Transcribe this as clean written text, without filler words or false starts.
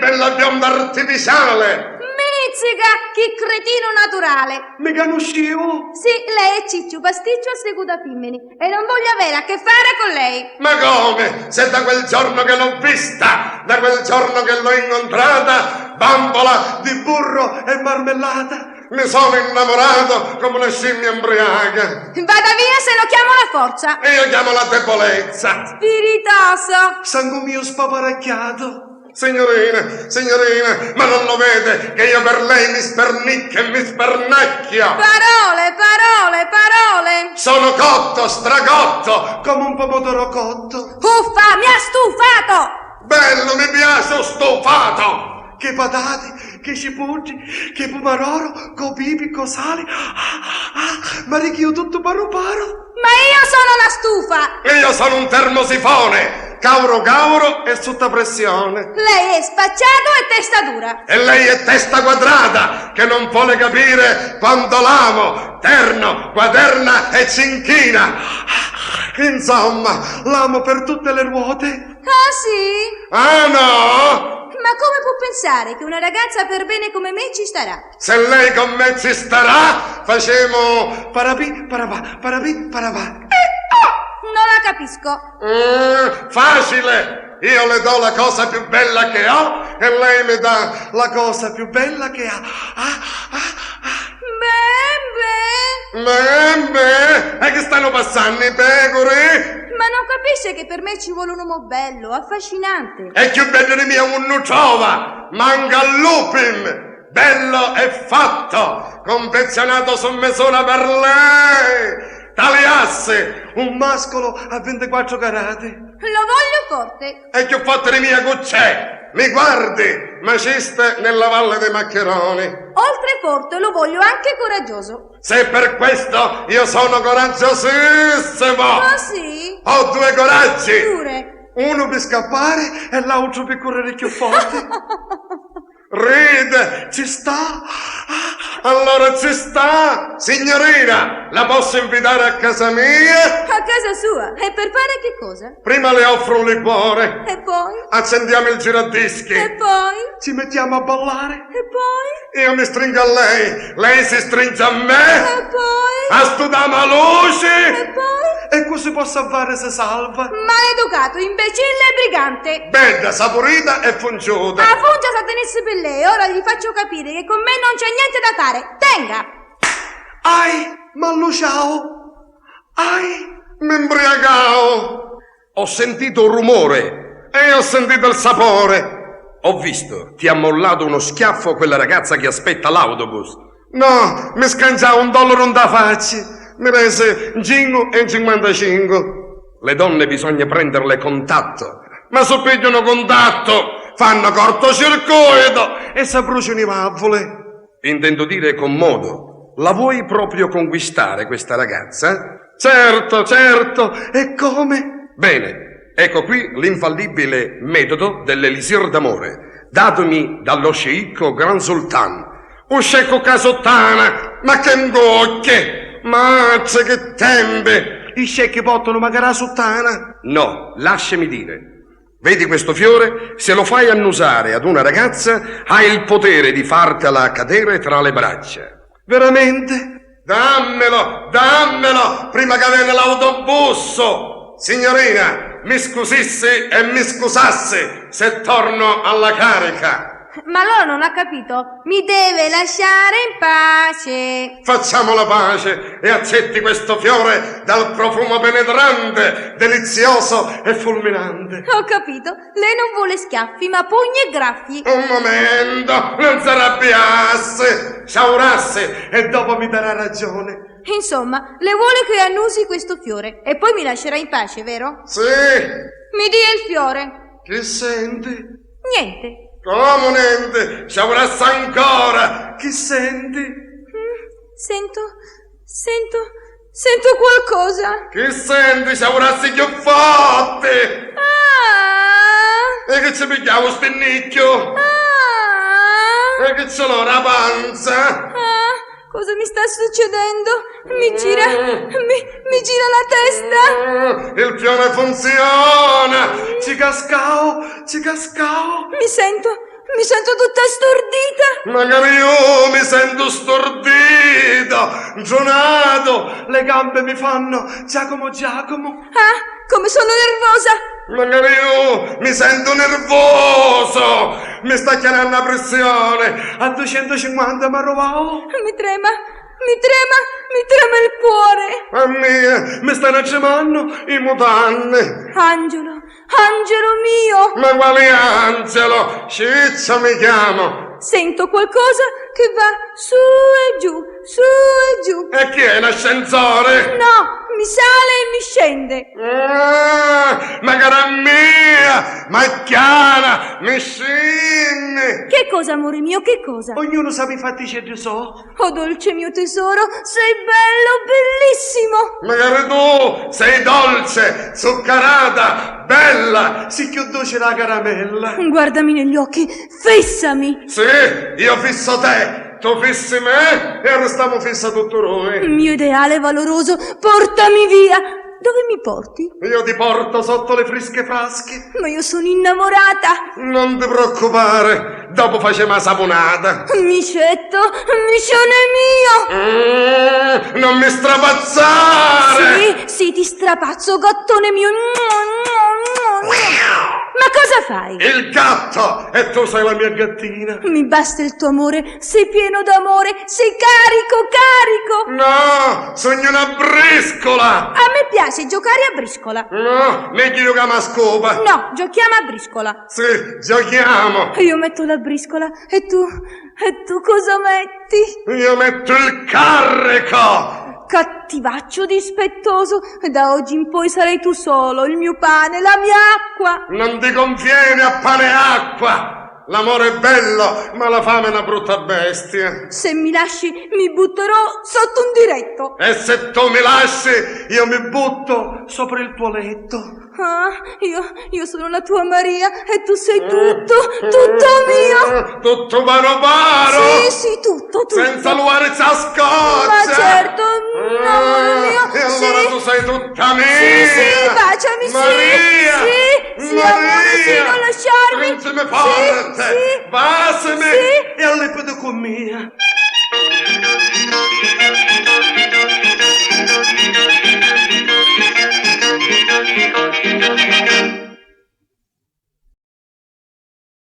bella bionda artificiale! Mizzica, che cretino naturale! Mi conoscevo? Sì, lei è Ciccio Pasticcio a Seguda Pimmeni e non voglio avere a che fare con lei. Ma come? Se da quel giorno che l'ho vista, da quel giorno che l'ho incontrata, bambola Di burro e marmellata. mi sono innamorato come una scimmia embriaca. Vada via se no chiamo la forza. E io chiamo la debolezza. Spiritoso. Sangue mio spaparacchiato. Signorina, ma non lo vede che io per lei mi spernicchio e mi spernacchio? Parole. Sono cotto, stracotto. Come un pomodoro cotto. Uffa, mi ha stufato. Bello, mi piace, ho stufato. Che patate, che cipolle, che pomaroro, co pipi, co sale. Ma richio tutto paro. Ma io sono la stufa. E io sono un termosifone. Cauro e sotto pressione. Lei è spacciato e testa dura. E lei è testa quadrata, che non vuole capire quanto l'amo, terno, quaderna e cinchina. Insomma, l'amo per tutte le ruote. Ah sì? Ah no? Ma come può pensare che una ragazza per bene come me ci starà? Se lei con me ci starà, facciamo... Parapì, parapà. Non la capisco. Facile! Io le do la cosa più bella che ho e lei mi dà... La cosa più bella che ha. Beh, e che stanno passando i pecore? Ma non capisce che per me ci vuole un uomo bello, affascinante. E più bello di mia un nuciova, manca lupim, bello e fatto, confezionato su misura per lei. Tagliasse, Un mascolo a 24 carati. Lo voglio forte. e più fatto di mia cuccè. Mi guardi, maciste nella Valle dei Maccheroni. Oltre forte lo voglio anche coraggioso. Se per questo io sono coraggiosissimo. Ah sì? Ho due coraggi. Pure. Uno per scappare e l'altro per correre più forte. Ride. Ci sta? Allora ci sta. Signorina, la posso invitare a casa mia? A casa sua. E per fare che cosa? Prima le offro un liquore. E poi? Accendiamo il giradischi. E poi? Ci mettiamo a ballare. E poi? Io mi stringo a lei si stringe a me. E poi? Astudiamo a luce. E poi? E così può salvare se salva. Maleducato, imbecille e brigante. Bella, saporita e funciuta. La fungia sa tenesse per lei. Ora gli faccio capire che con me non c'è niente da fare. Tenga! Ai, mallo ciao. Ai. Mi imbriagavo. Ho sentito un rumore e ho sentito il sapore. Ho visto, ti ha mollato uno schiaffo quella ragazza che aspetta l'autobus. No, mi scanciava $1 da faccia. Mi rese 5,55. Le donne bisogna prenderle contatto. Ma se pigliano contatto, fanno cortocircuito. E si bruciano i valvole. Intendo dire con modo. La vuoi proprio conquistare questa ragazza? Certo. E come? Bene, ecco qui l'infallibile metodo dell'elisir d'amore, datomi dallo sceicco Gran Sultan. Un sceicco casottana, ma che ingocche! Mazza che tempe! I scecchi portano magari la sottana. No, lasciami dire. Vedi questo fiore? Se lo fai annusare ad una ragazza, hai il potere di fartela cadere tra le braccia. Veramente? Dammelo, prima che viene l'autobus! Signorina, mi scusissi e mi scusassi se torno alla carica. Ma allora non ha capito. Mi deve lasciare in pace. Facciamo la pace e accetti questo fiore dal profumo penetrante, delizioso e fulminante. Ho capito. Lei non vuole schiaffi, ma pugni e graffi. Un momento, non si arrabbiasse, sciaurasse E dopo mi darà ragione. Insomma, le vuole che annusi questo fiore e poi mi lascerà in pace, vero? Sì, Mi dia il fiore. Che senti? Niente. come niente, sciaurasse ancora. Che senti? Sento qualcosa. Che senti, sciaurassi più forte. Ah! E che ci pigliamo stinnicchio? Ah! E che ce l'ho la panza? Ah! Cosa mi sta succedendo? Mi gira la testa. Il fiore funziona. Ci cascao. Mi sento mi sento tutta stordita. Magari io mi sento stordito, gionato, le gambe mi fanno Giacomo. Ah, come sono nervosa. magari io mi sento nervoso, mi sta chiamando la pressione. A 250 mi arrovavo. Mi trema il cuore. A me Mi stanno tremando i mutanni. Angelo mio, Ma quale angelo? Ciccia mi chiamo. sento qualcosa che va su e giù, su e giù. E chi è l'ascensore? No, mi sale e mi scende. Ma cara mia, ma chiara, mi scinni. Che cosa, amore mio, che cosa? Ognuno sa i fatti c'è di so. Oh, dolce mio tesoro, sei bello, bellissimo. Magari tu sei dolce, zuccherata, bella. Si chiudoce la caramella. Guardami negli occhi, fissami. Sì, io fisso te, tu fissi me e restiamo fissa tutto noi. Mio ideale valoroso, portami via. Dove mi porti? Io ti porto sotto le frische frasche. Ma io sono innamorata. Non ti preoccupare, dopo facciamo la saponata. Micione mio. Non mi strapazzare! Sì, ti strapazzo, gattone mio. Ma cosa fai? Il gatto! E tu sei la mia gattina. Mi basta il tuo amore, sei pieno d'amore, sei carico. No, sogno una briscola! A me piace giocare a briscola. No, meglio giocare a scopa. No, giochiamo a briscola. Sì, giochiamo. Io metto la briscola e tu cosa metti? Io metto il carico. Cattivaccio dispettoso, da oggi in poi sarai tu solo, il mio pane, la mia acqua. Non ti conviene a pane e acqua. L'amore è bello, ma la fame è una brutta bestia. Se mi lasci, mi butterò sotto un diretto. E se tu mi lasci, Io mi butto sopra il tuo letto. Ah, io sono la tua Maria e tu sei tutto mio. Tutto baro. Sì, tutto. Senza luare c'è scoccia. Ma certo, amore mio. E allora sì. tu sei tutta mia. Sì, baciami, Maria. sì, amore, sì, non lasciarmi. Stringimi forte. Sì. Baciami. Sì. E all'epoca con mia.